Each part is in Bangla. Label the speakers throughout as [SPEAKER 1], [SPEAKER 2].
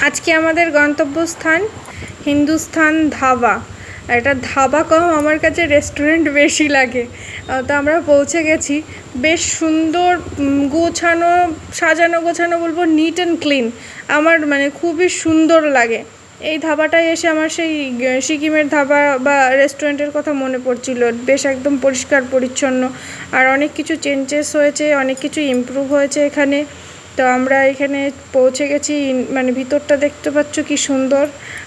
[SPEAKER 1] আজকে আমাদের গন্তব্যস্থান হিন্দুস্থান ধাবা। এটা ধাবা কম, আমার কাছে রেস্টুরেন্ট বেশি লাগে। তো আমরা পৌঁছে গেছি। বেশ সুন্দর গোছানো, সাজানো গোছানো বলবো, নিট অ্যান্ড ক্লিন। আমার মানে খুবই সুন্দর লাগে। এই ধাবাটায় এসে আমার সেই সিকিমের ধাবা বা রেস্টুরেন্টের কথা মনে পড়ছিল। বেশ একদম পরিষ্কার পরিচ্ছন্ন, আর অনেক কিছু চেঞ্জেস হয়েছে, অনেক কিছু ইমপ্রুভ হয়েছে এখানে। তো আমরা এখানে পৌঁছে গেছি, মানে ভিতরটা দেখতে পাচ্ছ কি সুন্দর।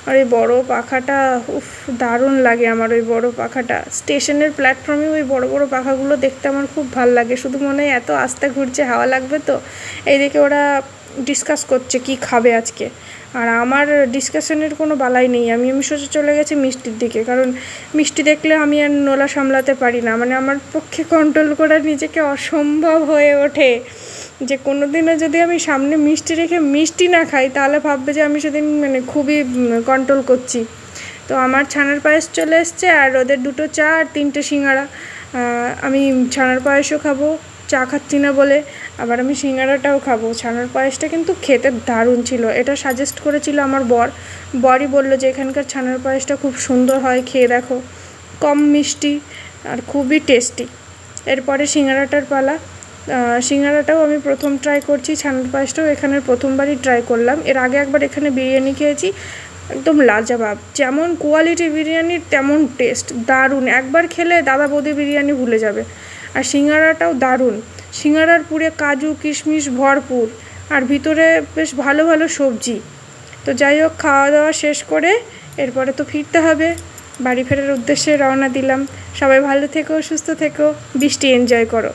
[SPEAKER 1] আর এই বড় পাখাটা, উফ, দারুণ লাগে আমার ওই বড় পাখাটা। স্টেশনের প্ল্যাটফর্মে ওই বড় বড় পাখাগুলো দেখতে আমার খুব ভাল লাগে। শুধু মনে হয় এত আস্তে ঘুরছে, হাওয়া লাগবে তো। এইদিকে ওরা ডিসকাস করছে কি খাবে আজকে। আর আমার ডিসকাশনের কোনো বালাই নেই। আমি সোজা চলে গেছি মিষ্টির দিকে, কারণ মিষ্টি দেখলে আমি আর নোলা সামলাতে পারি না। মানে আমার পক্ষে কন্ট্রোল করা নিজেকে অসম্ভব হয়ে ওঠে। যে কোনো দিনও যদি আমি সামনে মিষ্টি রেখে মিষ্টি না খাই, তাহলে ভাববে যে আমি সেদিন মানে খুবই কন্ট্রোল করছি। তো আমার ছানার পায়েস চলে এসছে, আর ওদের 2টো চা আর 3টে সিঙ্গাড়া। আমি ছানার পায়েসও খাবো, চা খাচ্ছি না বলে। আবার আমি সিঙ্গাড়াটাও খাবো। ছানার পায়েসটা কিন্তু খেতে দারুণ ছিল। এটা সাজেস্ট করেছিল আমার বরই বললো যে এখানকার ছানার পায়েসটা খুব সুন্দর হয়, খেয়ে দেখো, কম মিষ্টি আর খুবই টেস্টি। এরপরে সিঙ্গাড়াটার পালা। সিঙ্গাড়াটাও আমি প্রথম ট্রাই করছি, ছানার পায়েসটাও এখানের প্রথমবারই ট্রাই করলাম। এর আগে একবার এখানে বিরিয়ানি খেয়েছি, একদম লাজবাব। যেমন কোয়ালিটি বিরিয়ানির তেমন টেস্ট, দারুণ। একবার খেলে দাদা বৌদি বিরিয়ানি ভুলে যাবে। আর সিঙ্গাড়াটাও দারুণ। সিঙ্গাড়ার পুরে কাজু কিশমিশ ভরপুর, আর ভিতরে বেশ ভালো ভালো সবজি। তো যাই হোক, খাওয়া দাওয়া শেষ করে এরপরে তো ফিরতে হবে। বাড়ি ফেরার উদ্দেশ্যে রওনা দিলাম। সবাই ভালো থেকো, সুস্থ থেকো, বৃষ্টি এনজয় করো।